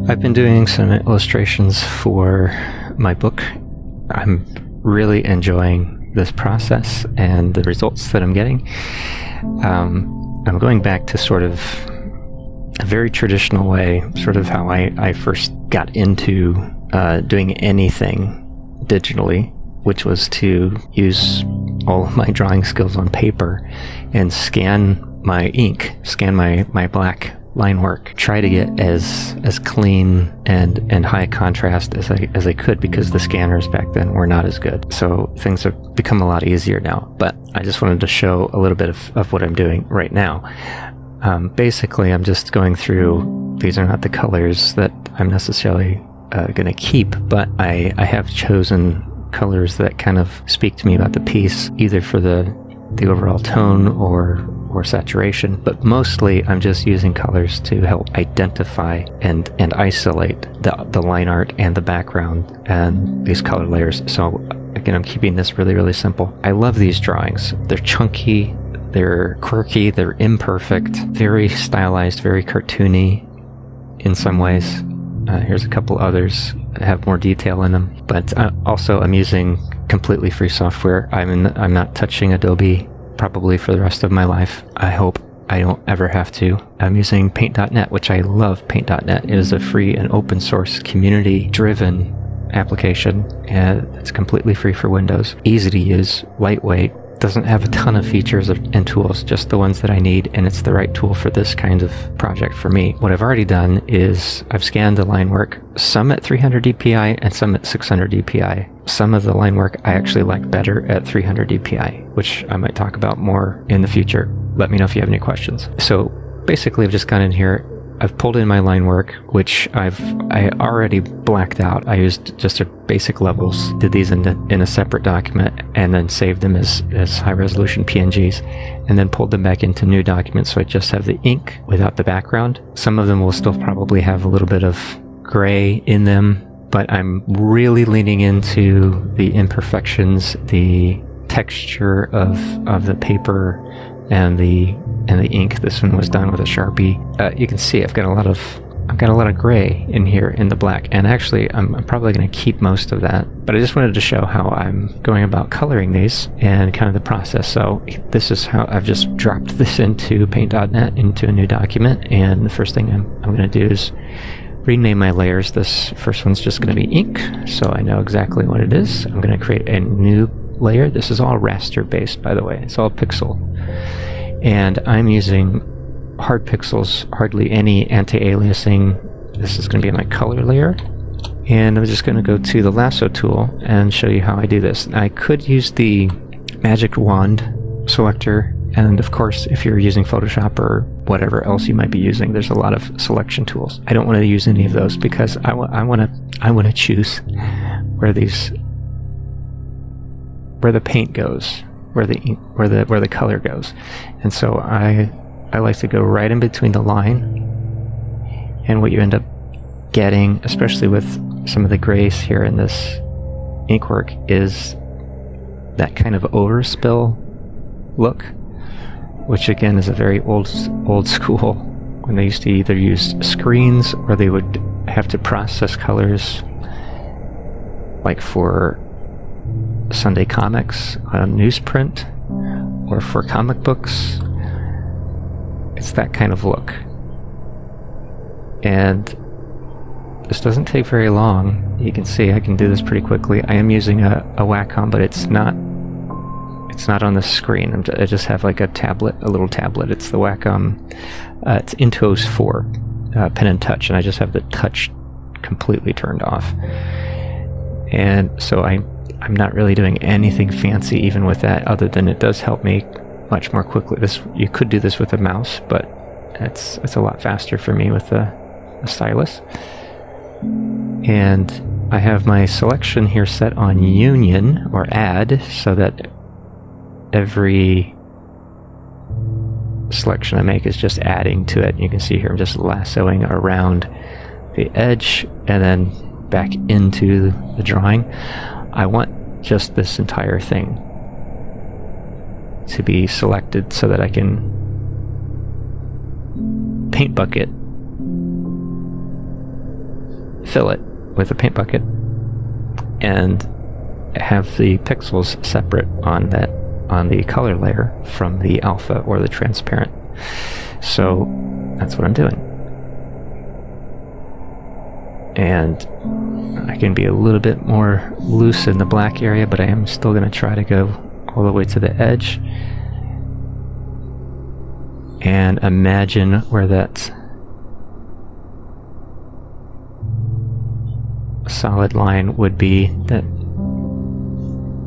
I've been doing some illustrations for my book. I'm really enjoying this process and the results that I'm getting. I'm going back to sort of a very traditional way, sort of how I first got into doing anything digitally, which was to use all of my drawing skills on paper and scan my ink, scan my black line work, try to get as clean and high contrast as I could, because the scanners back then were not as good. So things have become a lot easier now, but I just wanted to show a little bit of what I'm doing right now. Basically, I'm just going through, these are not the colors that I'm necessarily going to keep, but I have chosen colors that kind of speak to me about the piece, either for the overall tone or saturation, but mostly I'm just using colors to help identify and isolate the line art and the background and these color layers. So again, I'm keeping this really, really simple. I love these drawings. They're chunky, they're quirky, they're imperfect, very stylized, very cartoony in some ways. Here's a couple others that have more detail in them, but also I'm using completely free software. I'm not touching Adobe probably for the rest of my life. I hope I don't ever have to. I'm using Paint.net, which I love. Paint.net. It is a free and open source, community-driven application, and it's completely free for Windows. Easy to use, lightweight, doesn't have a ton of features and tools, just the ones that I need, and it's the right tool for this kind of project for me. What I've already done is I've scanned the line work, some at 300 dpi and some at 600 dpi. Some of the line work I actually like better at 300 dpi, which I might talk about more in the future. Let me know if you have any questions. So basically, I've just gone in here, I've pulled in my line work, which I already blacked out. I used just a basic levels, did these in a separate document, and then saved them as high resolution PNGs, and then pulled them back into new documents. So I just have the ink without the background. Some of them will still probably have a little bit of gray in them, but I'm really leaning into the imperfections, the texture of the paper and the ink. This one was done with a Sharpie. You can see I've got a lot of gray in here in the black, and actually I'm probably going to keep most of that, but I just wanted to show how I'm going about coloring these and kind of the process. So this is how I've just dropped this into Paint.net, into a new document, and the first thing I'm going to do is rename my layers. This first one's just going to be ink, so I know exactly what it is. I'm going to create a new layer. This is all raster based, by the way. It's all pixel, and I'm using hard pixels, hardly any anti-aliasing. This is going to be my color layer, and I'm just going to go to the lasso tool and show you how I do this. I could use the magic wand selector, and of course, if you're using Photoshop or whatever else you might be using, there's a lot of selection tools. I don't want to use any of those because I want to choose where the paint goes, where the color goes, and so I like to go right in between the line. And what you end up getting, especially with some of the grays here in this ink work, is that kind of overspill look, which again is a very old school, when they used to either use screens or they would have to process colors, like for Sunday comics on newsprint or for comic books. It's that kind of look, and this doesn't take very long. You can see I can do this pretty quickly. I am using a Wacom, but it's not on the screen. I just have like a little tablet. It's the Wacom, it's Intuos 4 pen and touch, and I just have the touch completely turned off. And so I'm not really doing anything fancy even with that, other than it does help me much more quickly. You could do this with a mouse, but it's a lot faster for me with a stylus. And I have my selection here set on union or add, so that every selection I make is just adding to it. You can see here I'm just lassoing around the edge and then back into the drawing. I want just this entire thing to be selected so that I can paint bucket fill it with a paint bucket and have the pixels separate on the color layer from the alpha or the transparent. So that's what I'm doing. And I can be a little bit more loose in the black area, but I am still going to try to go all the way to the edge and imagine where that solid line would be that,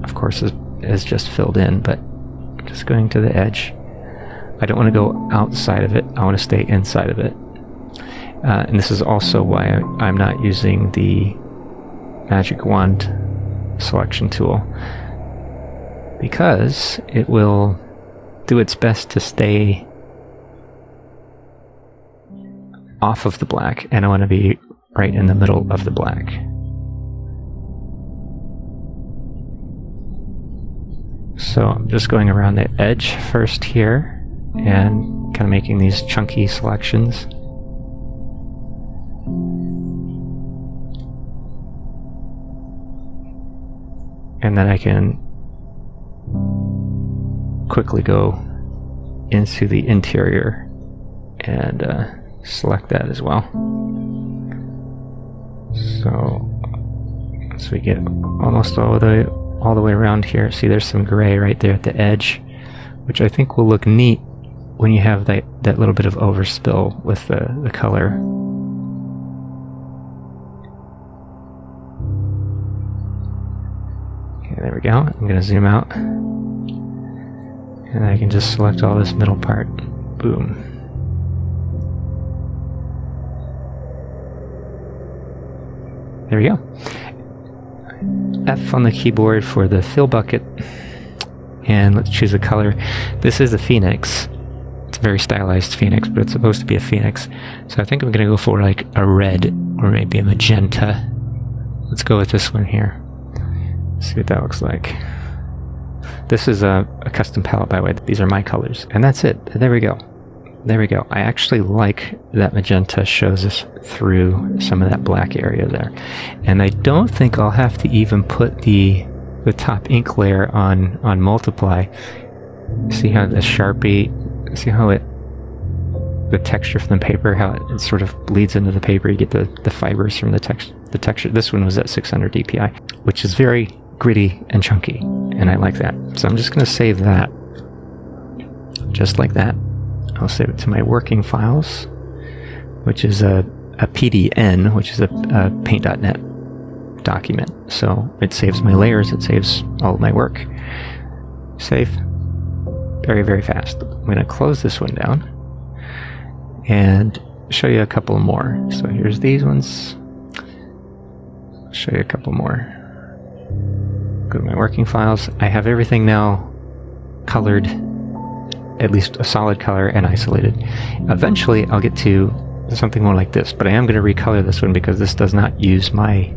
of course, is just filled in, but I'm just going to the edge. I don't want to go outside of it. I want to stay inside of it. And this is also why I'm not using the magic wand selection tool, because it will do its best to stay off of the black, and I want to be right in the middle of the black. So I'm just going around the edge first here and kind of making these chunky selections. And then I can quickly go into the interior and select that as well. So once we get almost all the way around here, see there's some gray right there at the edge, which I think will look neat when you have that little bit of overspill with the color. Okay, there we go. I'm going to zoom out. And I can just select all this middle part. Boom. There we go. F on the keyboard for the fill bucket. And let's choose a color. This is a phoenix. It's a very stylized phoenix, but it's supposed to be a phoenix. So I think I'm going to go for like a red or maybe a magenta. Let's go with this one here. See what that looks like. This is a custom palette, by the way. These are my colors. And that's it. There we go. There we go. I actually like that magenta shows us through some of that black area there. And I don't think I'll have to even put the top ink layer on multiply. See how the Sharpie, see how the texture from the paper, how it sort of bleeds into the paper. You get the fibers from the texture. This one was at 600 dpi, which is very gritty and chunky, and I like that. So I'm just going to save that just like that. I'll save it to my working files, which is a PDN, which is a paint.net document. So it saves my layers, it saves all of my work. Save. Very, very fast. I'm going to close this one down and show you a couple more. So here's these ones. I'll show you a couple more. Go to my working files. I have everything now colored, at least a solid color, and isolated. Eventually I'll get to something more like this, but I am going to recolor this one because this does not use my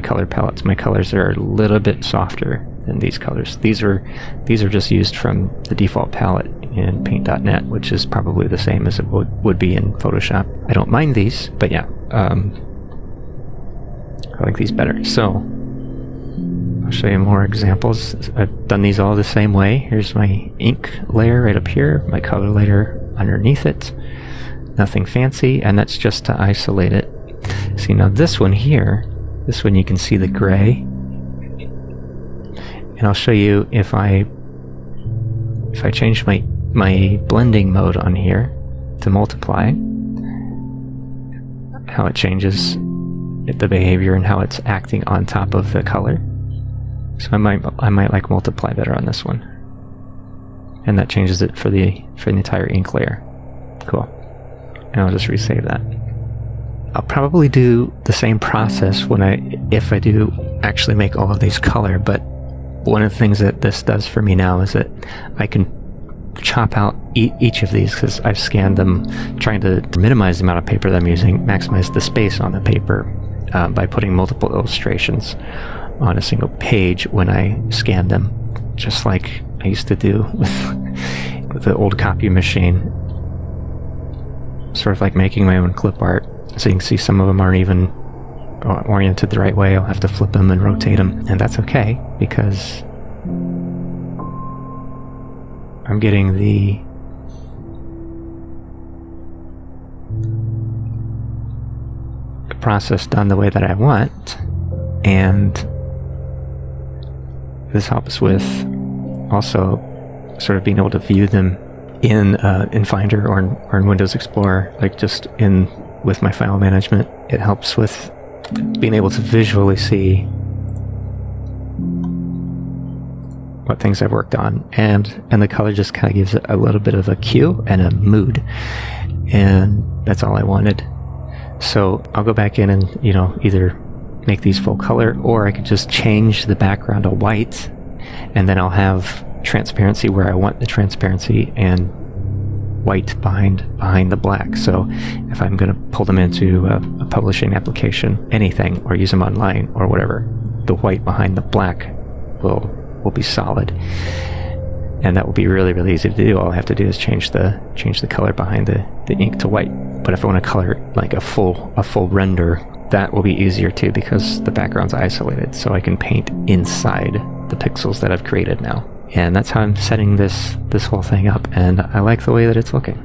color palettes. My colors are a little bit softer than these colors. These are just used from the default palette in paint.net, which is probably the same as it would be in Photoshop. I don't mind these, but yeah, I like these better. So I'll show you more examples. I've done these all the same way. Here's my ink layer right up here, my color layer underneath it. Nothing fancy, and that's just to isolate it. See, now this one here, this one you can see the gray. And I'll show you if I change my blending mode on here to multiply, how it changes the behavior and how it's acting on top of the color. So I might like multiply better on this one, and that changes it for the entire ink layer. Cool. And I'll just resave that. I'll probably do the same process if I do actually make all of these color, but one of the things that this does for me now is that I can chop out each of these, because I've scanned them, trying to minimize the amount of paper that I'm using, maximize the space on the paper by putting multiple illustrations on a single page when I scan them, just like I used to do with the old copy machine. Sort of like making my own clip art. So you can see some of them aren't even oriented the right way. I'll have to flip them and rotate them, and that's okay because I'm getting the process done the way that I want, and this helps with also sort of being able to view them in Finder or in Windows Explorer, like just with my file management. It helps with being able to visually see what things I've worked on, and the color just kind of gives it a little bit of a cue and a mood, and that's all I wanted. So I'll go back in and, either make these full color, or I could just change the background to white, and then I'll have transparency where I want the transparency and white behind the black. So if I'm going to pull them into a publishing application, anything, or use them online or whatever, the white behind the black will be solid, and that will be really, really easy to do. All I have to do is change the color behind the ink to white. But if I want to color it like a full render, that will be easier too, because the background's isolated, so I can paint inside the pixels that I've created now. And that's how I'm setting this whole thing up, and I like the way that it's looking.